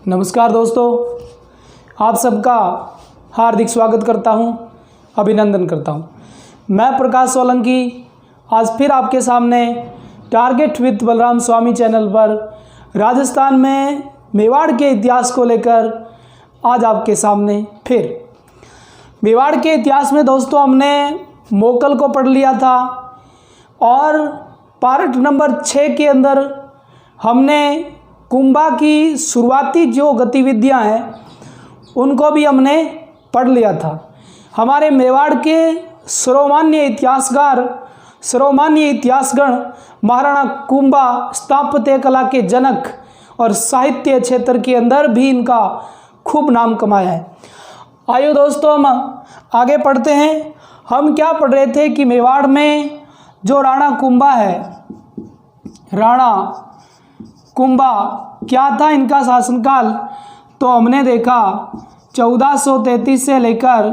नमस्कार दोस्तों, आप सबका हार्दिक स्वागत करता हूं, अभिनंदन करता हूं। मैं प्रकाश सोलंकी आज फिर आपके सामने target with Balram Swami channel पर राजस्थान में मेवाड़ के इतिहास को लेकर आज आपके सामने फिर। मेवाड़ के इतिहास में दोस्तों हमने मोकल को पढ़ लिया था और पार्ट नंबर 6 के अंदर हमने कुंभा की शुरुआती जो गतिविधियां हैं उनको भी हमने पढ़ लिया था। हमारे मेवाड़ के सर्वमान्य इतिहासगण महाराणा कुंभा स्थापत्य कला के जनक और साहित्य क्षेत्र के अंदर भी इनका खूब नाम कमाया है। आइए दोस्तों हम आगे पढ़ते हैं। हम क्या पढ़ रहे थे कि मेवाड़ में जो राणा कुंभा है, राणा कुंभा क्या था इनका शासनकाल, तो हमने देखा 1433 से लेकर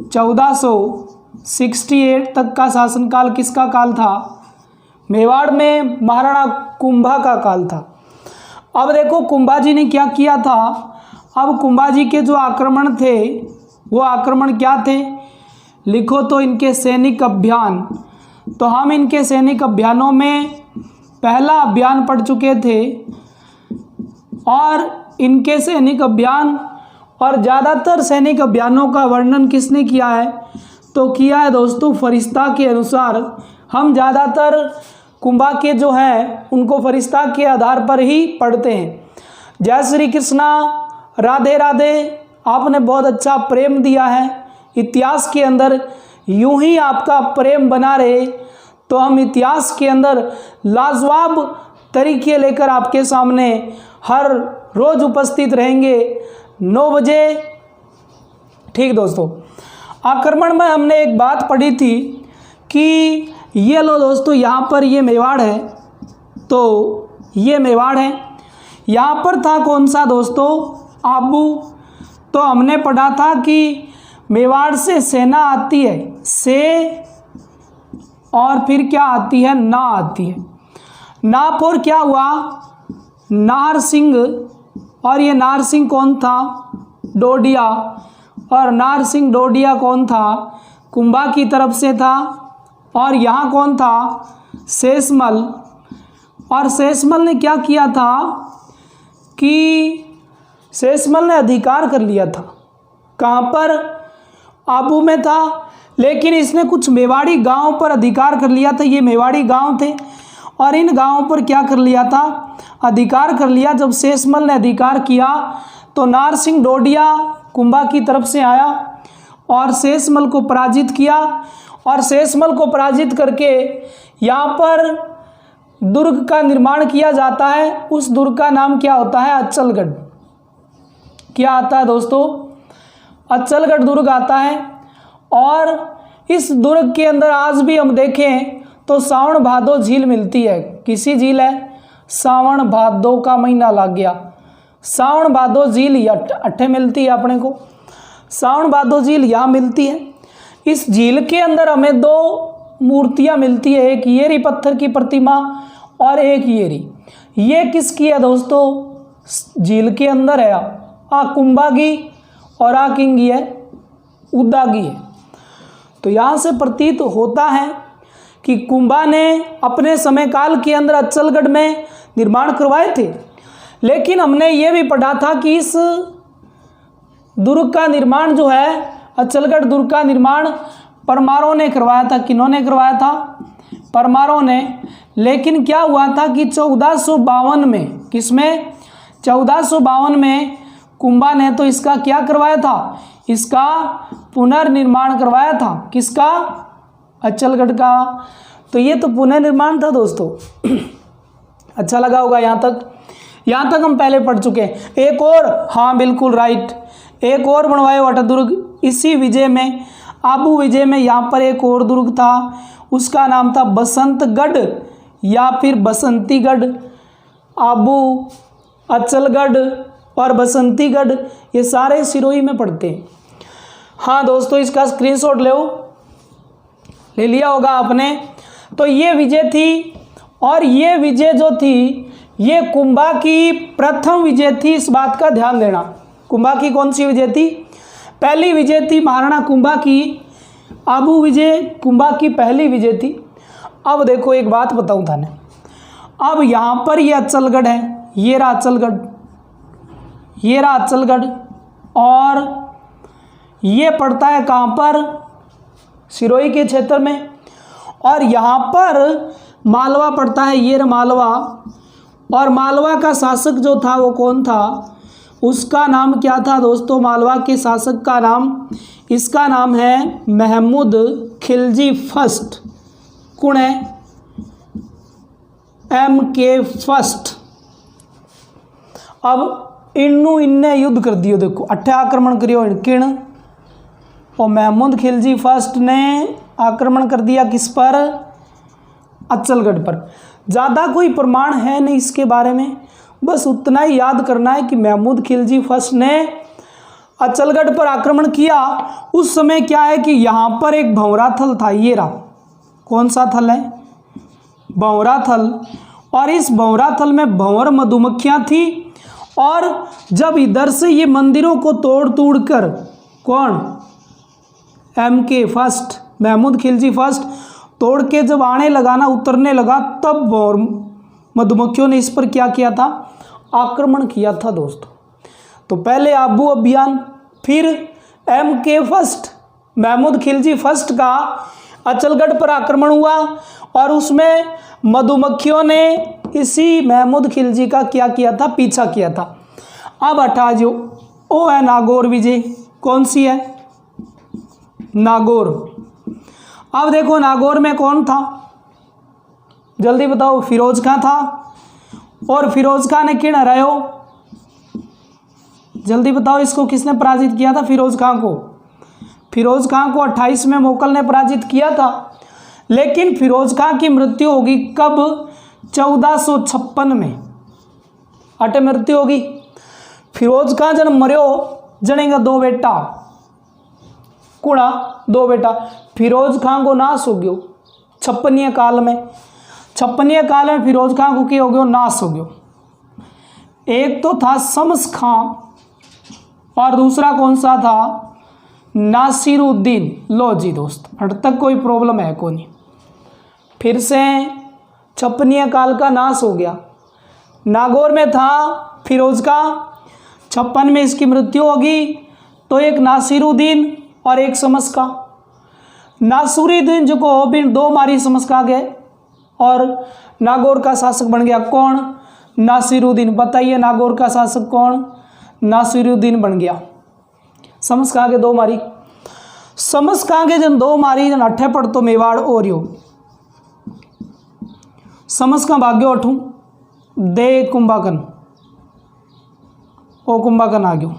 1468 तक का शासनकाल किसका काल था? मेवाड़ में महाराणा कुंभा का काल था। अब देखो कुंभा जी ने क्या किया था। अब कुंभा जी के जो आक्रमण थे वो आक्रमण क्या थे, लिखो तो इनके सैनिक अभियान। तो हम इनके सैनिक अभियानों में पहला अभियान पढ़ चुके थे और इनके सैनिक अभियान और ज़्यादातर सैनिक अभियानों का वर्णन किसने किया है, तो किया है दोस्तों फरिश्ता के अनुसार। हम ज़्यादातर कुंभा के जो हैं उनको फरिश्ता के आधार पर ही पढ़ते हैं। जय श्री कृष्णा, राधे राधे। आपने बहुत अच्छा प्रेम दिया है इतिहास के अंदर, यूं ही आपका प्रेम बना रहे तो हम इतिहास के अंदर लाजवाब तरीके लेकर आपके सामने हर रोज़ उपस्थित रहेंगे 9 बजे। ठीक दोस्तों, आक्रमण में हमने एक बात पढ़ी थी कि ये लो दोस्तों, यहाँ पर ये मेवाड़ है, तो ये मेवाड़ है। यहाँ पर था कौन सा दोस्तों? आबू। तो हमने पढ़ा था कि मेवाड़ से सेना आती है, से और फिर क्या आती है? ना आती है। ना पर क्या हुआ? नाहर सिंह। और ये नाहर सिंह कौन था? डोडिया। और नाहर सिंह डोडिया कौन था? कुंभा की तरफ से था। और यहाँ कौन था? शेषमल। और शेषमल ने क्या किया था कि शेषमल ने अधिकार कर लिया था। कहाँ पर? आबू में था, लेकिन इसने कुछ मेवाड़ी गांव पर अधिकार कर लिया था। ये मेवाड़ी गांव थे और इन गांवों पर क्या कर लिया था? अधिकार कर लिया। जब शेषमल ने अधिकार किया तो नाहर सिंह डोडिया कुंभा की तरफ से आया और शेषमल को पराजित किया। और शेषमल को पराजित करके यहाँ पर दुर्ग का निर्माण किया जाता है। उस दुर्ग का नाम क्या होता है? अचलगढ़। क्या आता है दोस्तों? अचलगढ़ दुर्ग आता है। और इस दुर्ग के अंदर आज भी हम देखें तो सावन भादो झील मिलती है। किसी झील है? सावन भादो का महीना लग गया, सावन भादो झील अट्ठे मिलती है अपने को। सावन भादो झील यहाँ मिलती है। इस झील के अंदर हमें 2 मूर्तियाँ मिलती है, एक येरी पत्थर की प्रतिमा और एक येरी। ये किसकी है दोस्तों? झील के अंदर है। कुंभा की और किंगी है, उद्दा की है। तो यहाँ से प्रतीत होता है कि कुंभा ने अपने समय काल के अंदर अचलगढ़ में निर्माण करवाए थे। लेकिन हमने ये भी पढ़ा था कि इस दुर्ग का निर्माण जो है, अचलगढ़ दुर्ग का निर्माण परमारों ने करवाया था। किन्होंने करवाया था? परमारों ने। लेकिन क्या हुआ था कि 1452 में, किसमें? 1452 में कुंभा ने तो इसका क्या करवाया था? इसका पुनर्निर्माण करवाया था। किसका? अचलगढ़ का। तो ये तो पुनर्निर्माण था दोस्तों। अच्छा लगा होगा यहाँ तक हम पहले पढ़ चुके हैं। एक और, हाँ बिल्कुल राइट, एक और बनवाया वटदुर्ग इसी विजय में, आबू विजय में। यहाँ पर एक और दुर्ग था, उसका नाम था बसंतगढ़ या फिर बसंतीगढ़। आबू, अचलगढ़ और बसंतीगढ़ ये सारे सिरोही में पड़ते हैं। हाँ दोस्तों, इसका स्क्रीनशॉट ले लिया होगा आपने। तो ये विजय थी और ये विजय जो थी ये कुंभा की प्रथम विजय थी, इस बात का ध्यान देना। कुंभा की कौन सी विजय थी? पहली विजय थी महाराणा कुंभा की। आबू विजय कुंभा की पहली विजय थी। अब देखो एक बात बताऊं थाने, अब यहाँ पर ये अचलगढ़ है, ये रहा अचलगढ़, ये रहा अचलगढ़, और ये पड़ता है कहाँ पर? सिरोही के क्षेत्र में। और यहाँ पर मालवा पड़ता है, ये रहा मालवा। और मालवा का शासक जो था वो कौन था? उसका नाम क्या था दोस्तों? मालवा के शासक का नाम, इसका नाम है महमूद खिलजी फर्स्ट। कौन है? MK first. अब इनने युद्ध कर दियो, देखो 8 आक्रमण करियो किण, और महमूद खिलजी फर्स्ट ने आक्रमण कर दिया किस पर? अचलगढ़ पर। ज़्यादा कोई प्रमाण है नहीं इसके बारे में, बस उतना ही याद करना है कि महमूद खिलजी फर्स्ट ने अचलगढ़ पर आक्रमण किया। उस समय क्या है कि यहाँ पर एक भंवरा थल था, ये रहा। कौन सा थल है? भंवरा थल। और इस भंवरा थल में भंवर मधुमक्खियाँ थी। और जब इधर से ये मंदिरों को तोड़ कर, कौन? MK first, Mahmud Khilji first तोड़ के जब आने लगा ना, उतरने लगा, तब भंवर मधुमक्खियों ने इस पर क्या किया था? आक्रमण किया था दोस्तों। तो पहले आबू अभियान, फिर MK first, Mahmud Khilji first का अचलगढ़ पर आक्रमण हुआ, और उसमें मधुमक्खियों ने इसी महमूद खिलजी का क्या किया था? पीछा किया था। अब हटा जो वो है नागौर विजय। कौन सी है? नागौर। अब देखो नागौर में कौन था? जल्दी बताओ। फिरोज खां था। और फिरोज खां ने किन हरायो? जल्दी बताओ, इसको किसने पराजित किया था? फिरोज खां को। फिरोज खां को 28 में मोगल ने पराजित किया था। लेकिन फिरोज खां की मृत्यु होगी कब? 1456 में अटे मृत्यु होगी। फिरोज खां जन मरियो जनेगा 2 बेटा, कुड़ा 2 बेटा। फिरोज खां को नाश हो गयो 56 काल में। 56 काल में फिरोज खां को क्या हो गयो? नाश हो गयो। एक तो था शम्स खां, और दूसरा कौन सा था? नासिरुद्दीन। लो जी दोस्त, हट तक कोई प्रॉब्लम है को नहीं। फिर से 56 काल का नाश हो गया। नागौर में था फिरोज का, 56 में इसकी मृत्यु होगी। तो एक नासिरुद्दीन और एक शम्स का। नासिरुद्दीन जो को बिन 2 मारी शम्स का गए, और नागौर का शासक बन गया कौन? नासिरुद्दीन। बताइए नागौर का शासक कौन? नासिरुद्दीन बन गया। शम्स का आगे 2 मारी। शम्स का आगे जन 2 मारी, जन 8 पड़ तो मेवाड़ और यो शम्स का भाग्यो 8 दे कुंभाकन, ओ कुंभाकन आ गयो।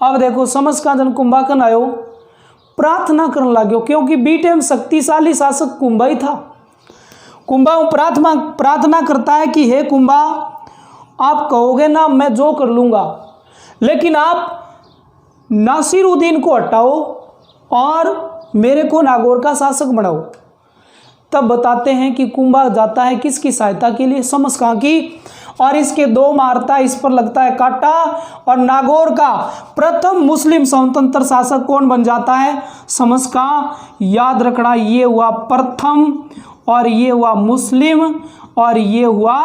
अब देखो शम्स का जन कुंभाकन आयो, प्रार्थना करने लाग्यो, क्योंकि बी टाइम शक्तिशाली शासक कुंभा ही था। कुंभा प्रार्थना करता है कि हे कुंभा, आप कहोगे ना मैं जो कर लूँगा, लेकिन आप नासिरुद्दीन को हटाओ और मेरे को नागौर का शासक बनाओ। तब बताते हैं कि कुंभा जाता है किसकी सहायता के लिए? शम्स खां की। और इसके 2 मारता है, इस पर लगता है कांटा, और नागौर का प्रथम मुस्लिम स्वतंत्र शासक कौन बन जाता है? शम्स खां। याद रखना, ये हुआ प्रथम, और ये हुआ मुस्लिम, और ये हुआ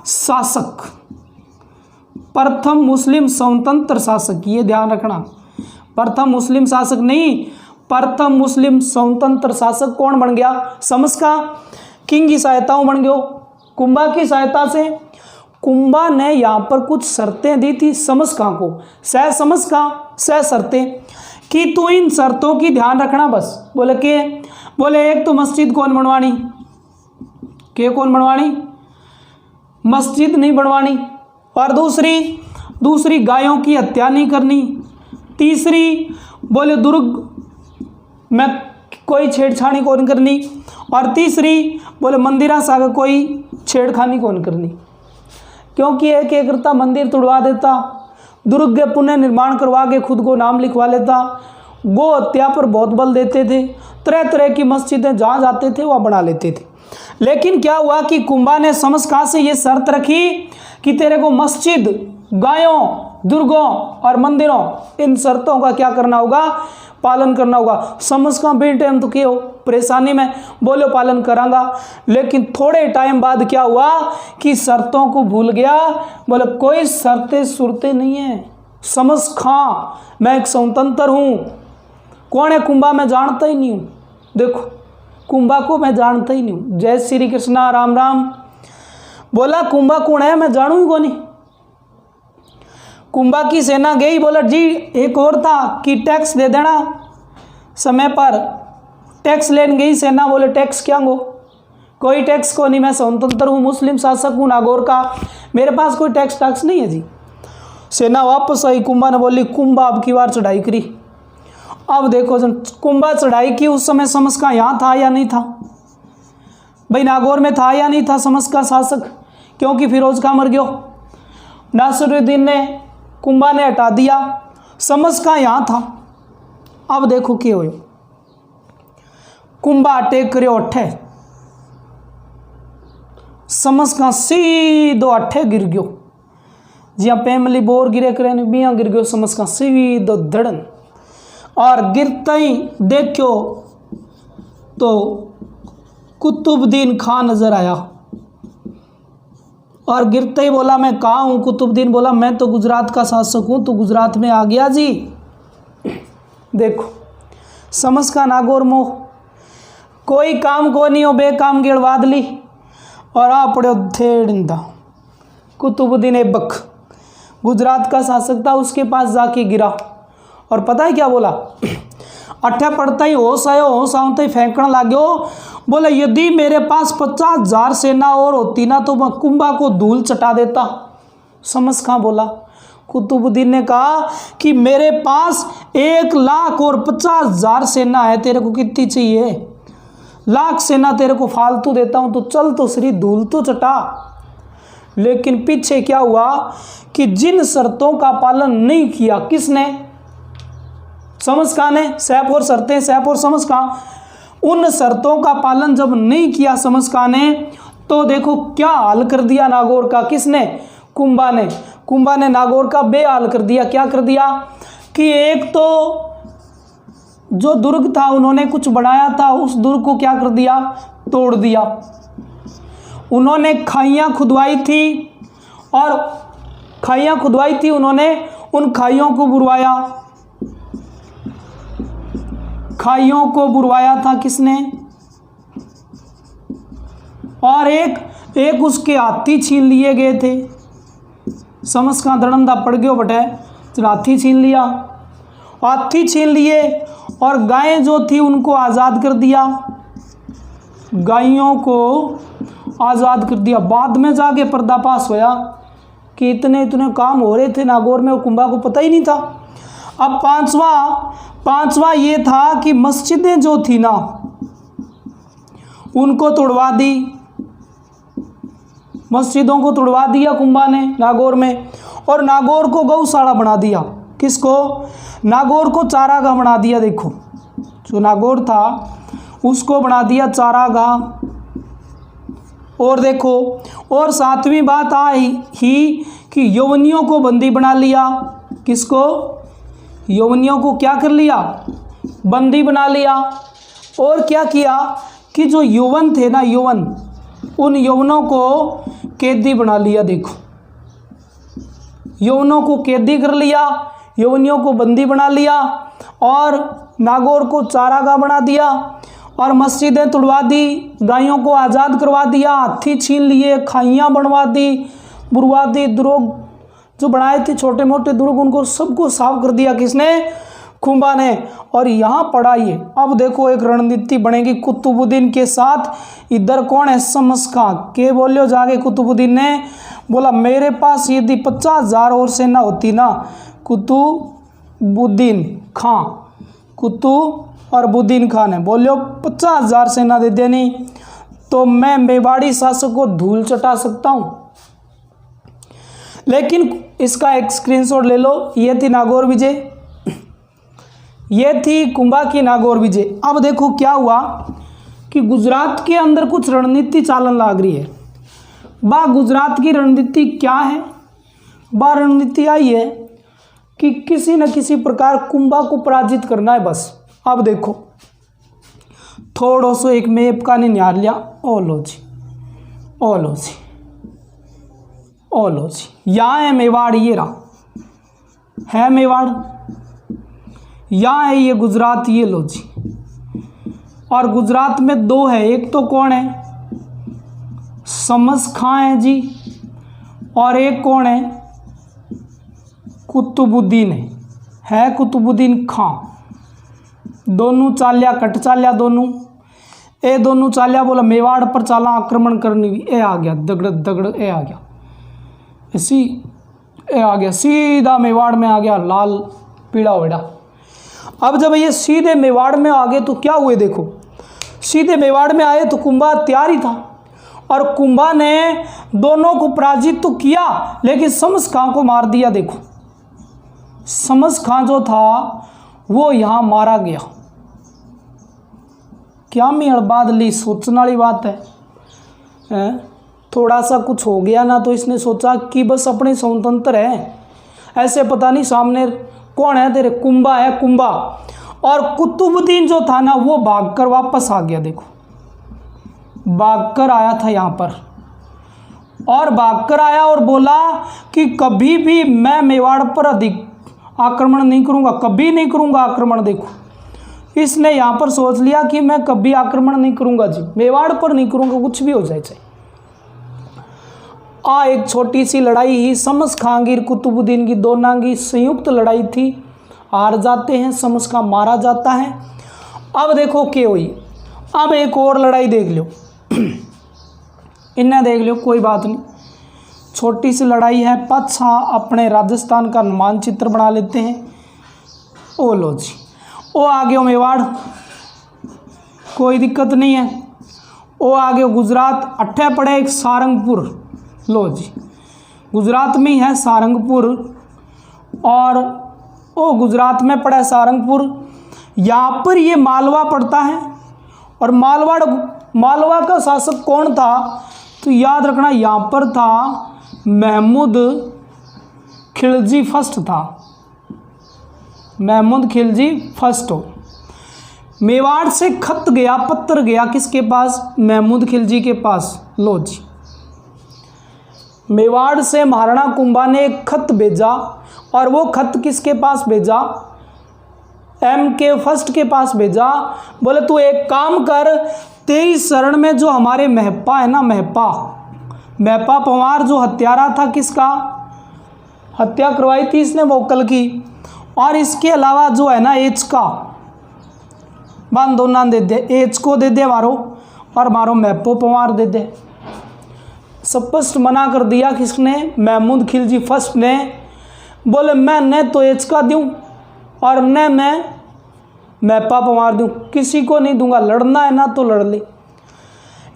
शासक, प्रथम मुस्लिम स्वतंत्र शासक। ये ध्यान रखना, प्रथम मुस्लिम शासक नहीं, प्रथम मुस्लिम स्वतंत्र शासक कौन बन गया? शम्स खां। किंग की सहायताओं बन गयो कुंभा की सहायता से। कुंभा ने यहाँ पर कुछ शर्तें दी थी शम्स खां को, शम्स खां शर्तें कि तू इन शर्तों की ध्यान रखना बस। बोले के? बोले एक तो मस्जिद कौन बनवानी? के कौन बनवानी? मस्जिद नहीं बनवानी। और दूसरी गायों की हत्या नहीं करनी। तीसरी बोले दुर्ग में कोई छेड़छाड़ी कौन करनी। और तीसरी बोले मंदिरा सागर कोई छेड़खानी कौन करनी, क्योंकि एक करता मंदिर तोड़वा देता, दुर्ग के पुनः निर्माण करवा के खुद को नाम लिखवा लेता। गो हत्या पर बहुत बल देते थे, तरह तरह की मस्जिदें जहाँ जाते थे वहाँ बना लेते थे। लेकिन क्या हुआ कि कुंभा ने समस्का से ये शर्त रखी कि तेरे को मस्जिद, गायों, दुर्गों और मंदिरों, इन शर्तों का क्या करना होगा, पालन करना होगा। समस्का बेटे हम तो क्या हो परेशानी में, बोलो पालन करांगा। लेकिन थोड़े टाइम बाद क्या हुआ कि शर्तों को भूल गया, बोले कोई शर्तें सुरतें नहीं है, समझ खा मैं एक स्वतंत्र हूँ। कौन है कुंभा, मैं जानता ही नहीं हूँ। देखो कुंभा को मैं जानता ही नहीं हूँ। जय श्री कृष्णा, राम राम। बोला कुंभा कौन है, मैं जानू ही को नहीं। कुंभा की सेना गई, बोला जी एक और था कि टैक्स दे देना समय पर। टैक्स लेने गई सेना, बोले टैक्स क्या गो, कोई टैक्स को नहीं, मैं स्वतंत्र हूँ, मुस्लिम शासक हूँ नागौर का, मेरे पास कोई टैक्स नहीं है जी। सेना वापस आई, कुंभा ने बोली कुंभा अब की बार चढ़ाई करी। अब देखो जब कुंभा चढ़ाई की, उस समय समस्का यहाँ था या नहीं था भाई, नागौर में था या नहीं था समस्का शासक, क्योंकि फिरोज खां मर गयो, नासिरुद्दीन ने कुंभा ने हटा दिया, समस्का यहाँ था। अब देखो क्या हो, कुंभा अटैक करो अठे, समस्का सीधो अठे गिर गयो, जिया फैमिली बोर गिरे करे बिया गिर गयो समस्का सीधो धड़न। और गिरते ही देखो तो कुतुबुद्दीन खां नजर आया, और गिरते ही बोला मैं कहाँ हूँ। कुतुबुद्दीन बोला मैं तो गुजरात का शासक हूँ, तो गुजरात में आ गया जी। देखो समस्का नागौर मोह, कोई काम को नहीं हो, बेकाम गिड़वाद ली और आ पड़ो थेड़िंदा। कुतुबुद्दीन ऐबक गुजरात का शासक था, उसके पास जाके गिरा और पता है क्या बोला, अट्ठा पड़ता ही होश आयो, होश आते ही फेंकने लाग्यो। बोले यदि मेरे पास 50,000 सेना और होती ना तो मैं कुंभा को धूल चटा देता। समझ कहाँ बोला, कुतुबुद्दीन ने कहा कि मेरे पास 1 लाख और 50,000 सेना है, तेरे को कितनी चाहिए, लाख सेना तेरे को फालतू देता हूँ, तो चल तो श्री धूल तो चटा। लेकिन पीछे क्या हुआ कि जिन शर्तों का पालन नहीं किया, किसने, समझ ने, सैफ और शर्तें, सैफ और समझ उन शर्तों का पालन जब नहीं किया समझ ने, तो देखो क्या हाल कर दिया नागौर का, किसने, कुंभा ने। कुंभा ने नागौर का बेहाल कर दिया। क्या कर दिया कि एक तो जो दुर्ग था उन्होंने कुछ बनाया था, उस दुर्ग को क्या कर दिया, तोड़ दिया। उन्होंने खाइयाँ खुदवाई थी, और खाइयाँ खुदवाई थी उन्होंने, उन खाइयों को बुरवाया, खाइयों को बुरवाया था किसने, और एक उसके हाथी छीन लिए गए थे। समझ का दड़ंदा पड़ गयो बटे, हाथी छीन लिया, हाथी छीन लिए, और गायें जो थी उनको आज़ाद कर दिया, गायों को आज़ाद कर दिया। बाद में जाके पर्दाफाश होया कि इतने काम हो रहे थे नागौर में, और कुंभा को पता ही नहीं था। अब पांचवा ये था कि मस्जिदें जो थी ना उनको तोड़वा दी, मस्जिदों को तोड़वा दिया कुंभा ने नागौर में, और नागौर को गौशाला बना दिया। किसको, नागौर को चारागाह बना दिया। देखो जो नागौर था उसको बना दिया चारागाह। और देखो, और 7वीं बात आई ही कि यवनियों को बंदी बना लिया। किसको, यवनियों को क्या कर लिया, बंदी बना लिया। और क्या किया कि जो यौवन थे ना, यौवन, उन यौवनों को कैदी बना लिया। देखो यौवनों को कैदी कर लिया, यवनियों को बंदी बना लिया, और नागौर को चारागाह बना दिया, और मस्जिदें तोड़वा दी, गायों को आज़ाद करवा दिया, हाथी छीन लिए, खाइयाँ बनवा दी, बुरवा दी, दुर्ग जो बनाए थे छोटे मोटे दुर्ग उनको सबको साफ कर दिया। किसने, कुंभा ने। और यहाँ पड़ा ये, अब देखो एक रणनीति बनेगी कुतुबुद्दीन के साथ। इधर कौन है, समस्का के बोलियो जाके कुतुबुद्दीन ने बोला मेरे पास यदि 50,000 और सेना होती ना, कुतुबुद्दीन खां, कुतुब और बुद्दीन खान है, बोलियो 50,000 सेना दे देनी तो मैं मेवाड़ी शासक को धूल चटा सकता हूँ। लेकिन इसका एक स्क्रीनशॉट ले लो, ये थी नागौर विजय, ये थी कुंभा की नागौर विजय। अब देखो क्या हुआ कि गुजरात के अंदर कुछ रणनीति चालन लाग रही है। बा गुजरात की रणनीति क्या है? बा रणनीति आई है कि किसी न किसी प्रकार कुंभा को पराजित करना है बस। अब देखो थोड़ा सो एक मैप का निहार लिया। ओ लो जी, ओ लो जी, ओ लो जी, यहाँ है मेवाड़, ये रहा है मेवाड़, यहाँ है ये गुजरात, ये लो जी। और गुजरात में दो है, एक तो कौन है? समस खां है जी, और एक कौन है? कुतुबुद्दीन है कुतुबुद्दीन खां। दोनों चालिया कट चालिया, दोनों ए दोनों चालिया बोला मेवाड़ पर चाला आक्रमण करनी भी। ए आ गया दगड़ दगड़, ए आ गया इसी, ए आ गया सीधा मेवाड़ में आ गया, लाल पीड़ा वेड़ा। अब जब ये सीधे मेवाड़ में आ गए तो क्या हुए? देखो सीधे मेवाड़ में आए तो कुंभा तैयार ही था, और कुंभा ने दोनों को पराजित तो किया, लेकिन समस खां को मार दिया। देखो समस खां जो था वो यहाँ मारा गया। क्या मेल बादली, सोचने वाली बात है। थोड़ा सा कुछ हो गया ना तो इसने सोचा कि बस अपने स्वतंत्र है, ऐसे पता नहीं सामने कौन है तेरे, कुंभा है कुंभा। और कुतुबुद्दीन जो था ना वो भागकर वापस आ गया। देखो भागकर आया था यहाँ पर, और भागकर आया और बोला कि कभी भी मैं मेवाड़ पर अधिक आक्रमण नहीं करूँगा, कभी नहीं करूँगा आक्रमण। देखो इसने यहाँ पर सोच लिया कि मैं कभी आक्रमण नहीं करूँगा जी, मेवाड़ पर नहीं करूँगा, कुछ भी हो जाए चाहे। एक छोटी सी लड़ाई ही समस खां की कुतुबुद्दीन की दोनों की संयुक्त लड़ाई थी, हार जाते हैं, समस खां मारा जाता है। अब देखो क्या हुई, अब एक और लड़ाई देख लो, इन्हें देख लो, कोई बात नहीं, छोटी सी लड़ाई है। पाछा अपने राजस्थान का मानचित्र बना लेते हैं। ओ लो जी, ओ आ गयो मेवाड़, कोई दिक्कत नहीं है। ओ आ गयो गुजरात, अट्ठे पड़े एक सारंगपुर, लो जी गुजरात में ही है सारंगपुर, और ओ गुजरात में पड़ा है सारंगपुर। यहाँ पर ये मालवा पड़ता है, और मालवा का शासक कौन था? तो याद रखना यहाँ पर था महमूद खिलजी फर्स्ट था, महमूद खिलजी फर्स्ट। हो मेवाड़ से खत गया, पत्र गया किसके पास? महमूद खिलजी के पास। लो जी मेवाड़ से महाराणा कुंभा ने एक खत भेजा, और वो खत किसके पास भेजा? MK फर्स्ट के पास भेजा। बोले तू एक काम कर, तेरी शरण में जो हमारे महपा है ना, महपा पंवार जो हत्यारा था, किसका हत्या करवाई थी इसने? मोकल की। और इसके अलावा जो है ना एचका, बांध दो ना, दे दे एच को दे दे मारो, और मारो महपो पंवार दे दे। स्पष्ट मना कर दिया किसने? महमूद खिलजी फर्स्ट ने। बोले मैं न तो एच का दूँ और न मैं महपा पंवार दूँ, किसी को नहीं दूंगा, लड़ना है ना तो लड़ ले।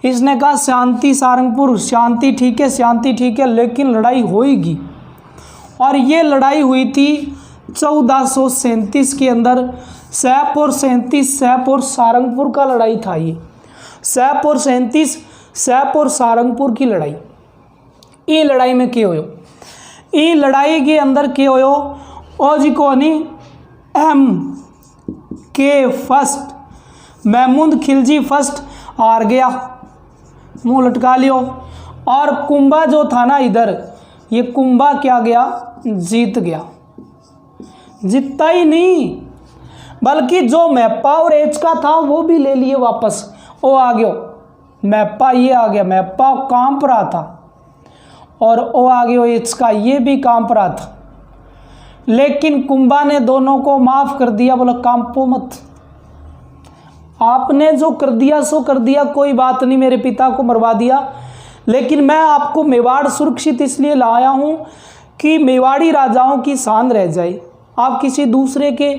इसने कहा शांति सारंगपुर, शांति ठीक है, शांति ठीक है, लेकिन लड़ाई होएगी। और ये लड़ाई हुई थी 1437 के अंदर। सैप और सारंगपुर का लड़ाई था ये, सैप और सारंगपुर की लड़ाई। ये लड़ाई में क्या हो? ये लड़ाई के अंदर क्या हो? ओ जी को नहीं MK first, Mahmud Khilji first हार गया, मुंह लटका लियो। और कुंभा जो था ना इधर, ये कुंभा क्या गया? जीत गया। जीतता ही नहीं, बल्कि जो महपा और एच का था वो भी ले लिए वापस। वो आ गया महपा, ये आ गया महपा कांप रहा था, और वो आ गया एच का, ये भी कांप रहा था। लेकिन कुंभा ने दोनों को माफ कर दिया, बोला कांपो मत, आपने जो कर दिया सो कर दिया, कोई बात नहीं, मेरे पिता को मरवा दिया, लेकिन मैं आपको मेवाड़ सुरक्षित इसलिए लाया हूँ कि मेवाड़ी राजाओं की शान रह जाए। आप किसी दूसरे के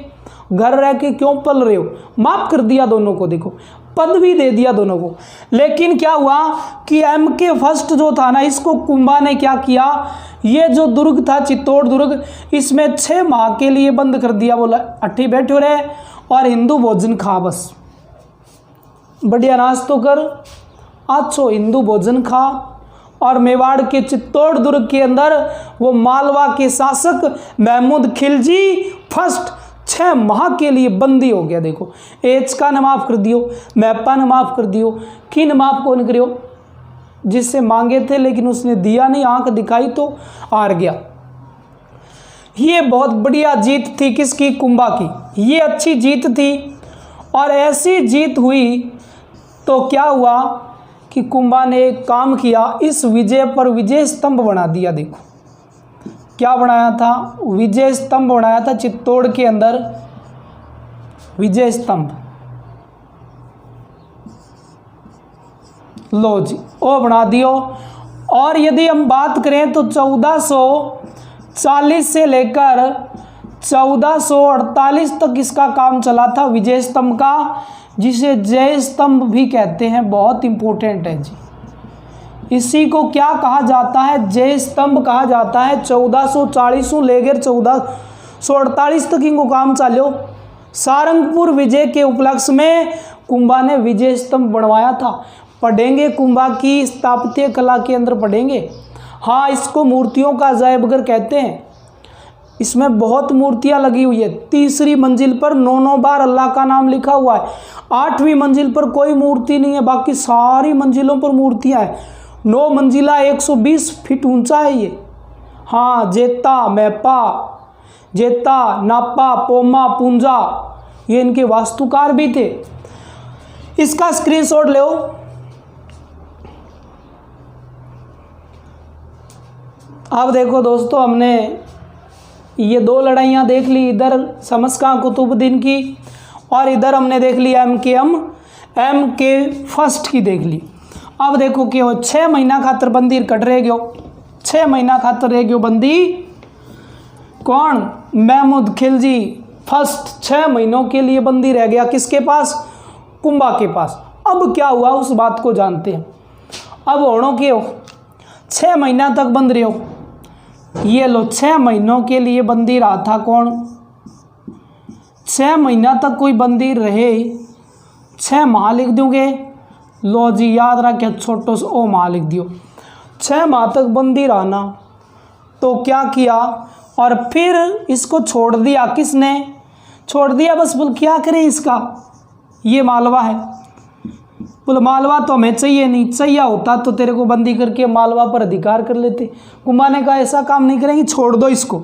घर रह के क्यों पल रहे हो? माफ कर दिया दोनों को, देखो पद भी दे दिया दोनों को। लेकिन क्या हुआ कि MK फर्स्ट जो था ना, इसको कुंभा ने क्या किया, ये जो दुर्ग था चित्तौड़ दुर्ग, इसमें 6 माह के लिए बंद कर दिया। बोला अट्ठी बैठो रहे और हिंदू भोजन खा बस। बढ़िया नाश्तो कर, अच्छो हिंदू भोजन खा। और मेवाड़ के चित्तौड़ दुर्ग के अंदर वो मालवा के शासक महमूद खिलजी फर्स्ट 6 माह के लिए बंदी हो गया। देखो, एच का ने माफ कर दियो, मैपा ने माफ कर दियो, किन माफ कौन करियो, जिससे मांगे थे लेकिन उसने दिया नहीं, आंख दिखाई तो हार गया। ये बहुत बढ़िया जीत थी किसकी? कुंभा की। ये अच्छी जीत थी और ऐसी जीत हुई तो क्या हुआ कि कुंभा ने एक काम किया, इस विजय पर विजय स्तंभ बना दिया। देखो क्या बनाया था? विजय स्तंभ बनाया था चित्तौड़ के अंदर, विजय स्तंभ। लो जी, वो बना दियो। और यदि हम बात करें तो 1440 से लेकर 1448 तक इसका काम चला था विजय स्तंभ का, जिसे जय स्तंभ भी कहते हैं। बहुत इंपॉर्टेंट है जी। इसी को क्या कहा जाता है? जय स्तंभ कहा जाता है। 1440 लेकर 1448 तक इनको काम चालो। सारंगपुर विजय के उपलक्ष्य में कुंभा ने विजय स्तंभ बनवाया था। पढ़ेंगे कुंभा की स्थापत्य कला के अंदर पढ़ेंगे। हाँ, इसको मूर्तियों का अजायबघर कहते हैं। इसमें बहुत मूर्तियां लगी हुई है। तीसरी मंजिल पर 9 बार अल्लाह का नाम लिखा हुआ है। 8वीं मंजिल पर कोई मूर्ति नहीं है, बाकी सारी मंजिलों पर मूर्तियां हैं। 9 मंजिला 120 फीट ऊंचा है ये। हाँ, जेता, मैपा, जेता, नापा, पोमा, पूंजा, ये इनके वास्तुकार भी थे। इसका स्क्रीनशॉट लो। अब देखो दोस्तों, हमने ये 2 लड़ाइयाँ देख ली, इधर समस्का कुतुबुद्दीन की और इधर हमने देख ली एम के फर्स्ट की देख ली। अब देखो कि वो 6 महीना खातर बंदी कट रह गयो, 6 महीना खातर रह गयो बंदी। कौन? महमूद खिलजी फर्स्ट 6 महीनों के लिए बंदी रह गया। किसके पास? कुंभा के पास। अब क्या हुआ उस बात को जानते हैं। अब होनो के हो 6 महीना तक बंद रहे हो। ये लो, 6 महीनों के लिए बंदी रहा था। कौन? 6 महीना तक कोई बंदी रहे, 6 माह लिख दोगे। लो जी, याद रखे, छोटो से ओ माह लिख दियो। 6 माह तक बंदी रहना। तो क्या किया? और फिर इसको छोड़ दिया। किसने छोड़ दिया? बस बोल क्या करें इसका, ये मालवा है। बोले मालवा तो हमें चाहिए नहीं, चाहिए होता तो तेरे को बंदी करके मालवा पर अधिकार कर लेते। कुंभा ने कहा ऐसा काम नहीं करेंगे, छोड़ दो इसको।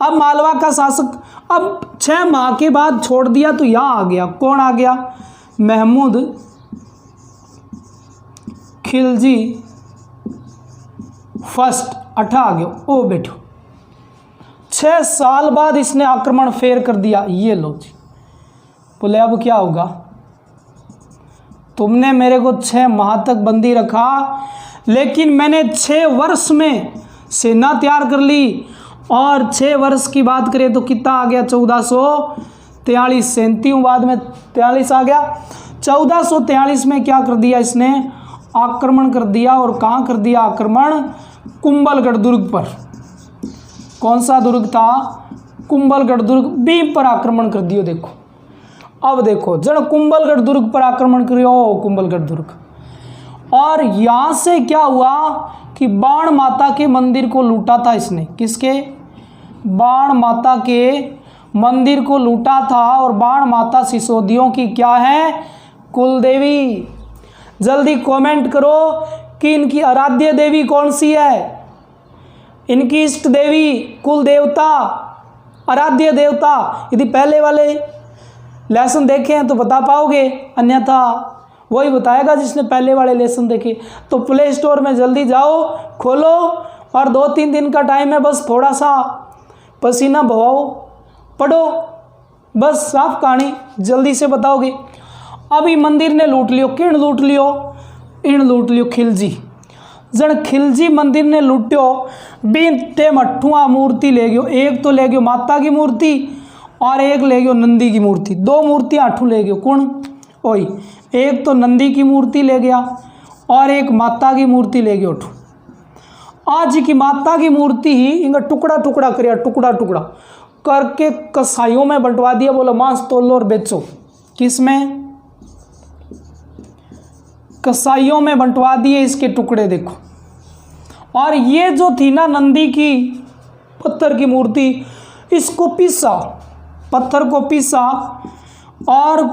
अब मालवा का शासक अब 6 माह के बाद छोड़ दिया तो यहाँ आ गया। कौन आ गया? महमूद खिलजी फर्स्ट 8 आ गया। ओ बैठो, 6 साल बाद इसने आक्रमण फेर कर दिया। ये लो जी। बोले अब क्या होगा? तुमने मेरे को 6 माह तक बंदी रखा, लेकिन मैंने 6 वर्ष में सेना तैयार कर ली। और 6 वर्ष की बात करें तो कितना आ गया? 1443। 37 बाद में 43 आ गया। 1443 में क्या कर दिया इसने? आक्रमण कर दिया। और कहाँ कर दिया आक्रमण? कुंभलगढ़ दुर्ग पर। कौन सा दुर्ग था? कुंभलगढ़ दुर्ग। भीम पर आक्रमण कर दियो। देखो, अब देखो, जड़ कुंभलगढ़ दुर्ग पर आक्रमण करियो। कुंभलगढ़ दुर्ग। और यहाँ से क्या हुआ कि बाण माता के मंदिर को लूटा था इसने। किसके? बाण माता के मंदिर को लूटा था। और बाण माता सिसोदियों की क्या है? कुलदेवी। जल्दी कमेंट करो कि इनकी आराध्य देवी कौन सी है, इनकी इष्ट देवी, कुल देवता, आराध्य देवता। यदि पहले वाले लेसन देखे हैं तो बता पाओगे, अन्यथा वही बताएगा जिसने पहले वाले लेसन देखे। तो प्ले स्टोर में जल्दी जाओ, खोलो और 2-3 दिन का टाइम है, बस थोड़ा सा पसीना बहाओ, पढ़ो, बस साफ कहानी जल्दी से बताओगे। अभी मंदिर ने लूट लियो। किन लूट लियो? इन लूट लियो खिलजी। जन खिलजी मंदिर ने लूट्यो, बिन टेम 8वां मूर्ति ले गयो। एक तो ले गयो माता की मूर्ति और एक ले गयो नंदी की मूर्ति। 2 मूर्तियाँ 8 ले गयो। कौन? ओई, एक तो नंदी की मूर्ति ले गया और एक माता की मूर्ति ले गयो। आज की माता की मूर्ति ही इनका टुकड़ा टुकड़ा कर, टुकड़ा टुकड़ा करके कसाईयों में बंटवा दिया। बोला मांस तोल लो और बेचो। किस में? कसाईयों में बंटवा दिए इसके टुकड़े देखो। और ये जो थी ना नंदी की पत्थर की मूर्ति, इसको पीसा, पत्थर को पीसा और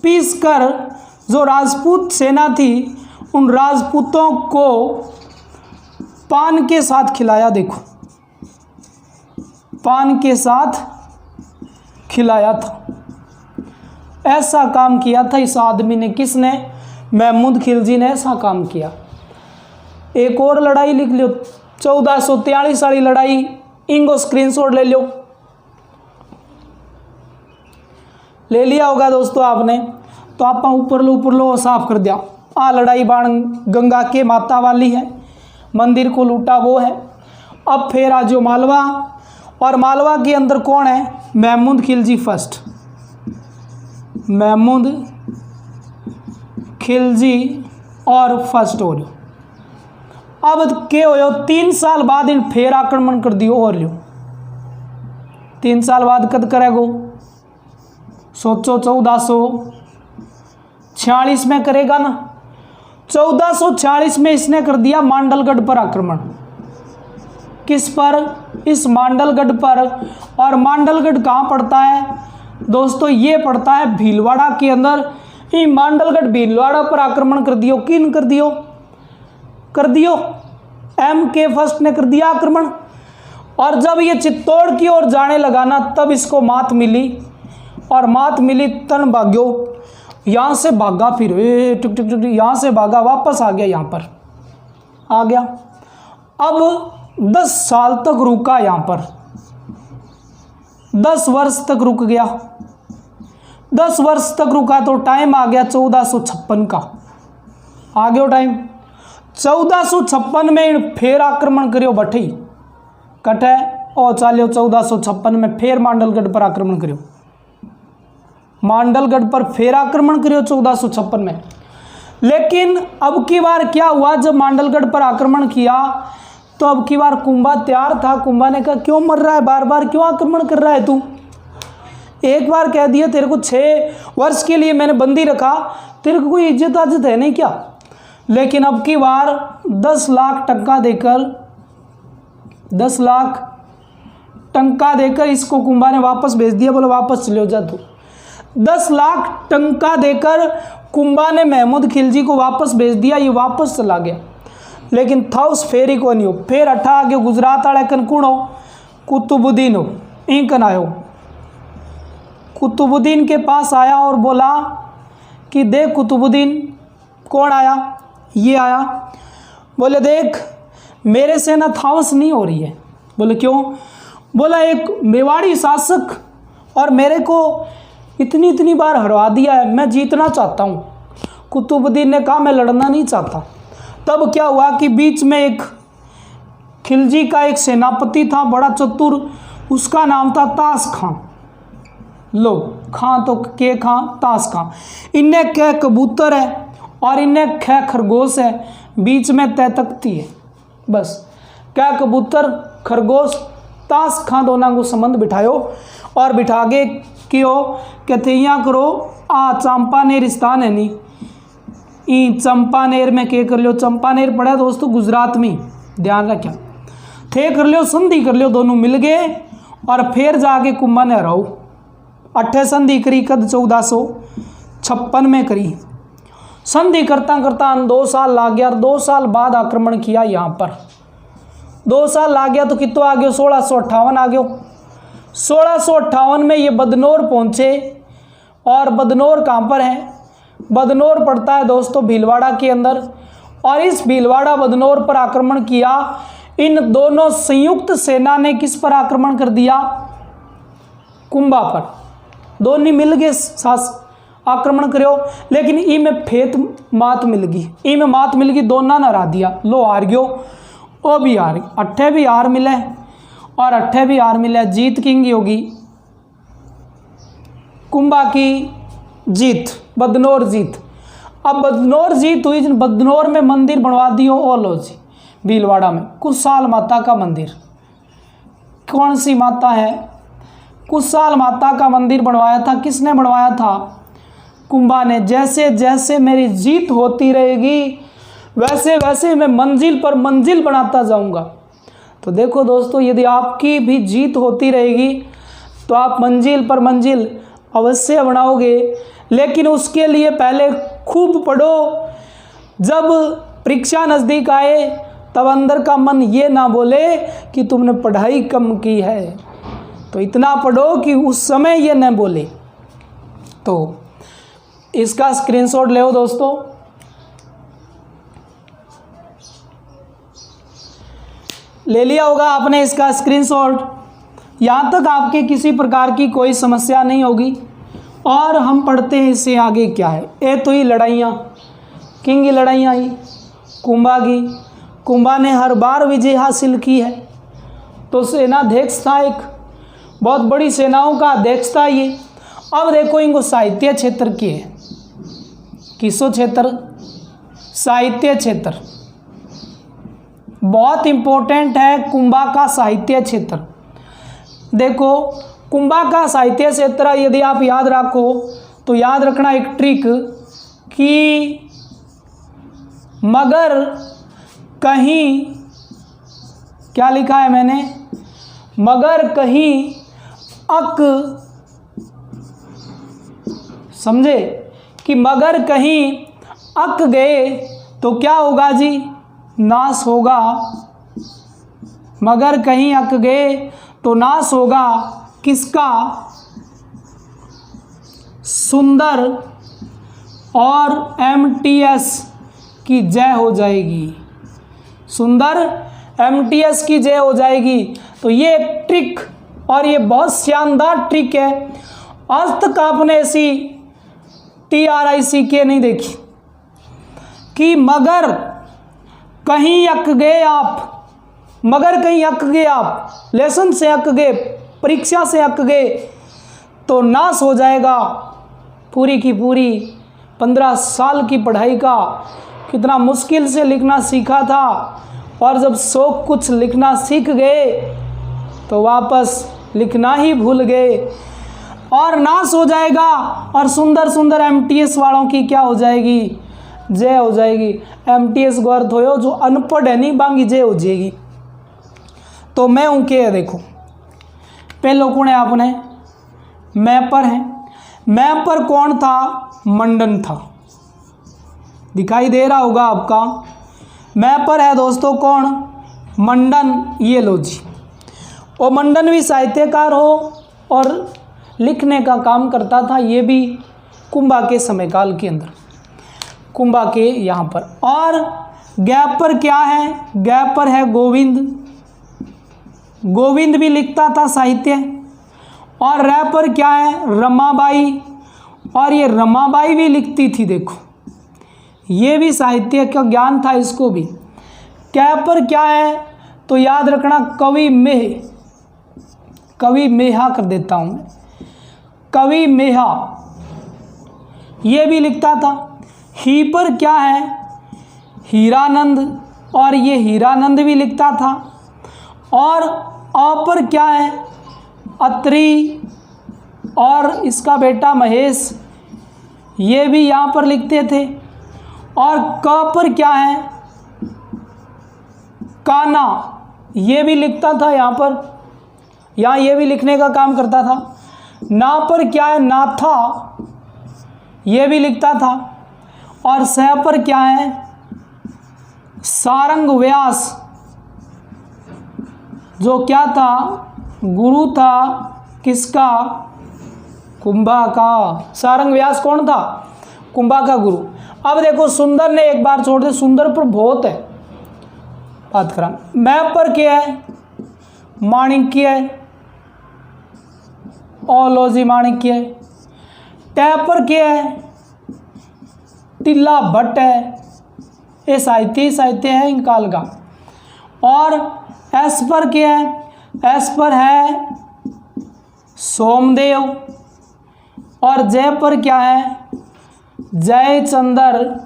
पीस कर जो राजपूत सेना थी उन राजपूतों को पान के साथ खिलाया। देखो पान के साथ खिलाया था। ऐसा काम किया था इस आदमी ने। किसने? महमूद खिलजी ने ऐसा काम किया। एक और लड़ाई लिख लो, 1443 वाली लड़ाई, इनको स्क्रीनशॉट ले लो। ले लिया होगा दोस्तों आपने। तो आप ऊपर लो साफ कर दिया। आ लड़ाई बाण गंगा के माता वाली है, मंदिर को लूटा वो है। अब फिर आज मालवा, और मालवा के अंदर कौन है? महमूद खिलजी फर्स्ट, महमूद खिलजी और फर्स्ट हो रही। अब के हो 3 साल बाद इन फिर आक्रमण कर दियो और लियो। 3 साल बाद कद करेगो? सोचो 1446 में करेगा ना। 1446 में इसने कर दिया मांडलगढ़ पर आक्रमण। किस पर? इस मांडलगढ़ पर। और मांडलगढ़ कहाँ पड़ता है दोस्तों? ये पड़ता है भीलवाड़ा के अंदर। ये मांडलगढ़ भीलवाड़ा पर आक्रमण कर दियो। किन कर दियो? कर दियो MK फर्स्ट ने कर दिया आक्रमण। और जब ये चित्तौड़ की ओर जाने लगा ना, तब इसको मात मिली। और मात मिली तन भाग्यो, यहाँ से भागा, फिर टुक टुक टुक यहाँ से भागा, वापस आ गया, यहाँ पर आ गया। अब 10 साल तक रुका यहाँ पर, 10 वर्ष तक रुक गया। 10 वर्ष तक रुका तो टाइम आ गया 1456 का। आ गया टाइम 1456 में फिर आक्रमण करियो भट्टी कटे और चालियो। 1456 में फिर मांडलगढ़ पर आक्रमण करियो। मांडलगढ़ पर फिर आक्रमण करियो 1456 में। लेकिन अब की बार क्या हुआ? जब मांडलगढ़ पर आक्रमण किया तो अब की बार कुंभा तैयार था। कुंभा ने कहा क्यों मर रहा है, बार बार क्यों आक्रमण कर रहा है तू? एक बार कह दिया तेरे को 6 वर्ष के लिए मैंने बंदी रखा, तेरे को कोई इज्जत आज्जत है नहीं क्या? लेकिन अब की बार 10 लाख टंका देकर 10 लाख टंका देकर इसको कुंभा ने वापस भेज दिया। बोलो वापस चले जा तू। 10 लाख टंका देकर कुंभा ने महमूद खिलजी को वापस भेज दिया। ये वापस चला गया। लेकिन था उस फेरी को नहीं हो। फिर अठा आगे गुजरात वाले कन कौन हो? कुतुबुद्दीन हो। इंकन आयो, कुतुबुद्दीन के पास आया और बोला कि देख कुतुबुद्दीन। कौन आया? ये आया। बोले देख मेरे से ना थावस नहीं हो रही है। बोले क्यों? बोला एक मेवाड़ी शासक और मेरे को इतनी बार हरवा दिया है, मैं जीतना चाहता हूँ। कुतुबुद्दीन ने कहा मैं लड़ना नहीं चाहता। तब क्या हुआ कि बीच में एक खिलजी का एक सेनापति था, बड़ा चतुर, उसका नाम था ताश खां। लो खां तो के खां, ताश खां। इन्हें कै कबूतर है और इन्हें कै खरगोश है, बीच में तय तख्ती है। बस क्या कबूतर खरगोश ताश खां दोनों को संबंध बिठायो और बिठा के क्यों कहते यहाँ करो आ चंपानेर स्थान है नहीं, ई चंपानेर में क्या कर लो? चंपानेर पड़ा दोस्तों गुजरात में, ध्यान रखा। थे कर लो संधि कर लो, दोनों मिल गए और फिर जाके कुंभा ने हराओ। 8 संधि करी कद 1456 में करी। संधि करता करता 2 साल लाग गया। 2 साल बाद आक्रमण किया यहाँ पर। 2 साल लाग गया तो कितना आ गया? 1658 आ गया। 1658 में ये बदनौर पहुँचे। और बदनौर कहाँ पर है? बदनौर पड़ता है दोस्तों भीलवाड़ा के अंदर। और इस भीलवाड़ा बदनौर पर आक्रमण किया। इन दोनों संयुक्त सेना ने किस पर आक्रमण कर दिया? कुंभा पर। दोनों मिल गए सास आक्रमण करो। लेकिन ई में फेत मात मिल गई, ई में मात मिल गई, दोनों ने हरा दिया। लो हार गयो, वो भी हार, 8 भी हार मिले और 8 भी हार मिले। जीत किंग होगी कुंभा की जीत, बदनौर जीत। अब बदनौर जीत हुई, बदनौर में मंदिर बनवा दियो। ओ लो जी भीलवाड़ा में कुशाल माता का मंदिर। कौन सी माता है? कुशाल माता का मंदिर बनवाया था। किसने बनवाया था? कुंभा ने, जैसे जैसे मेरी जीत होती रहेगी वैसे वैसे मैं मंजिल पर मंजिल बनाता जाऊंगा। तो देखो दोस्तों, यदि आपकी भी जीत होती रहेगी तो आप मंजिल पर मंजिल अवश्य बनाओगे, लेकिन उसके लिए पहले खूब पढ़ो। जब परीक्षा नज़दीक आए तब अंदर का मन ये ना बोले कि तुमने पढ़ाई कम की है, तो इतना पढ़ो कि उस समय ये न बोले। तो इसका स्क्रीनशॉट ले दोस्तों। ले लिया होगा आपने इसका स्क्रीनशॉट। यहाँ तक आपके किसी प्रकार की कोई समस्या नहीं होगी। और हम पढ़ते हैं इससे आगे क्या है। ए तो ही लड़ाइयाँ, किंग की लड़ाइयाँ ही कुंभा की। कुंभा ने हर बार विजय हासिल की है। तो सेनाध्यक्ष था, एक बहुत बड़ी सेनाओं का अध्यक्ष था ये। अब देखो इनको साहित्य क्षेत्र की है। किसो क्षेत्र? साहित्य क्षेत्र बहुत इंपॉर्टेंट है। कुंभा का साहित्य क्षेत्र, देखो कुंभा का साहित्य क्षेत्र यदि आप याद रखो तो याद रखना एक ट्रिक कि मगर कहीं, क्या लिखा है मैंने, मगर कहीं अक, समझे कि मगर कहीं अक गए तो क्या होगा जी? नाश होगा। मगर कहीं अक गए तो नाश होगा किसका? सुंदर और एमटीएस की जय हो जाएगी। सुंदर एमटीएस की जय हो जाएगी। तो ये एक ट्रिक, और ये बहुत शानदार ट्रिक है। आज तक आपने ऐसी TRICK नहीं देखी कि मगर कहीं अक गए आप, मगर कहीं अक गए आप, लेसन से अक गए, परीक्षा से अक गए तो नाश हो जाएगा पूरी की पूरी 15 साल की पढ़ाई का। कितना मुश्किल से लिखना सीखा था, और जब शौक कुछ लिखना सीख गए तो वापस लिखना ही भूल गए और नाश हो जाएगा। और सुंदर सुंदर MTS वालों की क्या हो जाएगी? जय हो जाएगी। MTS को अर्थ हो जो अनपढ़ है नहीं बांगी जय हो जाएगी। तो मैं उनके देखो पहले कौन है आपने? मैपर है। मैपर कौन था? मंडन था। दिखाई दे रहा होगा आपका। मैपर है दोस्तों कौन? मंडन। ये लो जी। और मंडन भी साहित्यकार हो और लिखने का काम करता था, ये भी कुंभा के समयकाल के अंदर, कुंभा के यहाँ पर। और गैप पर क्या है? गैप पर है गोविंद। गोविंद भी लिखता था साहित्य। और रैप पर क्या है? रमाबाई। और ये रमाबाई भी लिखती थी। देखो ये भी साहित्य का ज्ञान था इसको भी। कैप पर क्या है? तो याद रखना कवि मेह, कवि मेहा कर देता हूँ मैं, कवि मेहा ये भी लिखता था। ही पर क्या है? हीरानंद। और ये हीरानंद भी लिखता था। और अ पर क्या है? अत्रि। और इसका बेटा महेश, ये भी यहाँ पर लिखते थे। और क पर क्या है? काना, ये भी लिखता था यहाँ पर, यहाँ ये भी लिखने का काम करता था। ना पर क्या है? नाथा, ये भी लिखता था। और सह पर क्या है? सारंग व्यास, जो क्या था? गुरु था किसका? कुंभा का। सारंग व्यास कौन था? कुंभा का गुरु। अब देखो सुंदर ने एक बार छोड़ दे, सुंदर पर बहुत है बात करा। मैप पर क्या है? माणिक्य है। ओलॉजी माणिक्य है। टैप पर क्या है? टिल्ला भट्ट है। ये साहित्य ही साहित्य है इन काल का। और एस पर क्या है? एस पर है सोमदेव। और जय पर क्या है? जयचंद्र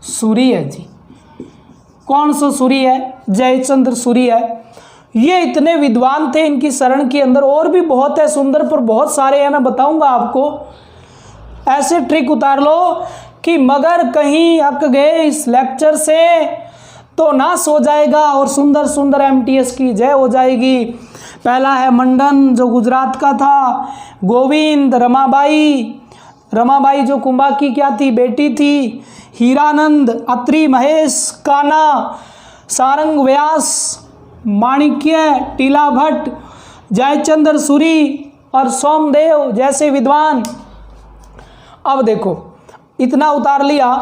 सूरी है जी। कौन सा सूरी है? जयचंद्र सूरी है। ये इतने विद्वान थे इनकी शरण के अंदर। और भी बहुत है, सुंदर पर बहुत सारे हैं, मैं बताऊंगा आपको। ऐसे ट्रिक उतार लो कि मगर कहीं अक गए इस लेक्चर से तो नाश हो जाएगा और सुंदर सुंदर एमटीएस की जय हो जाएगी। पहला है मंडन जो गुजरात का था, गोविंद, रमाबाई जो कुंभा की क्या थी, बेटी थी, हीरानंद, अत्रि, महेश, काना, सारंग व्यास, माणिक्य, टीला भट्ट, जयचंद्र सूरी और सोमदेव जैसे विद्वान। अब देखो इतना उतार लिया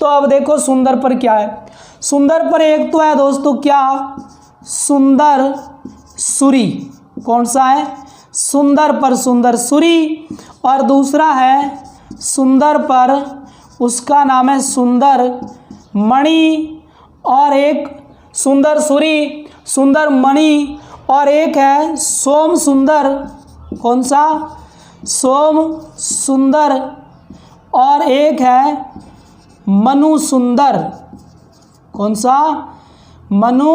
तो अब देखो सुंदर पर क्या है। सुंदर पर एक तो है दोस्तों क्या, सुंदर सूरी। कौन सा है? सुंदर पर सुंदर सूरी। और दूसरा है सुंदर पर, उसका नाम है सुंदर मणि। और एक सुंदर सूरी, सुंदर मणि, और एक है सोम सुंदर। कौन सा? सोम सुंदर। और एक है मनु सुंदर। कौन सा? मनु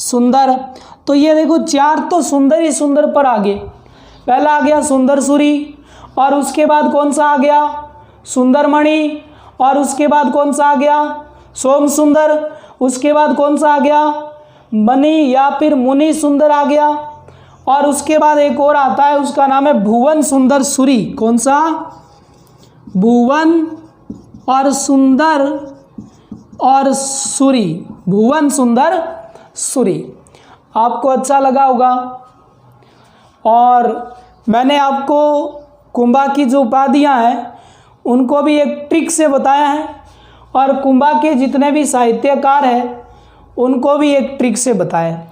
सुंदर। तो ये देखो चार तो सुंदर ही सुंदर पर आ गए। पहला आ गया सुंदर सूरी, और उसके बाद कौन सा आ गया? सुंदर मणि। और उसके बाद कौन सा आ गया? सोम सुंदर। उसके बाद कौन सा आ गया? मणि या फिर मुनि सुंदर आ गया। और उसके बाद एक और आता है, उसका नाम है भुवन सुंदर सूरी। कौन सा? भुवन और सुंदर और सूरी, भुवन सुंदर सूरी। आपको अच्छा लगा होगा। और मैंने आपको कुंभा की जो उपाधियाँ हैं उनको भी एक ट्रिक से बताया है, और कुंभा के जितने भी साहित्यकार हैं उनको भी एक ट्रिक से बताया है।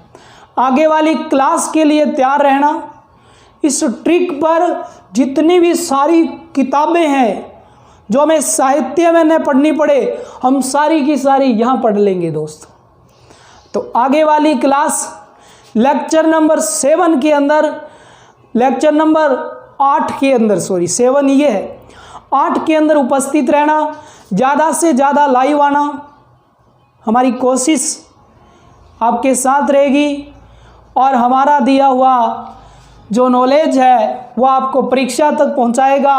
आगे वाली क्लास के लिए तैयार रहना। इस ट्रिक पर जितनी भी सारी किताबें हैं जो हमें साहित्य में न पढ़नी पड़े, हम सारी की सारी यहाँ पढ़ लेंगे दोस्त। तो आगे वाली क्लास लेक्चर नंबर 7 के अंदर, लेक्चर नंबर 8 के अंदर, 7 ये है, 8 के अंदर उपस्थित रहना, ज़्यादा से ज़्यादा लाइव आना। हमारी कोशिश आपके साथ रहेगी, और हमारा दिया हुआ जो नॉलेज है वो आपको परीक्षा तक पहुंचाएगा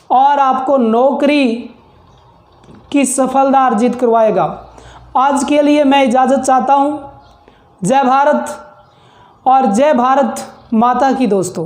और आपको नौकरी की सफलता अर्जित करवाएगा। आज के लिए मैं इजाज़त चाहता हूं। जय भारत और जय भारत माता की दोस्तों।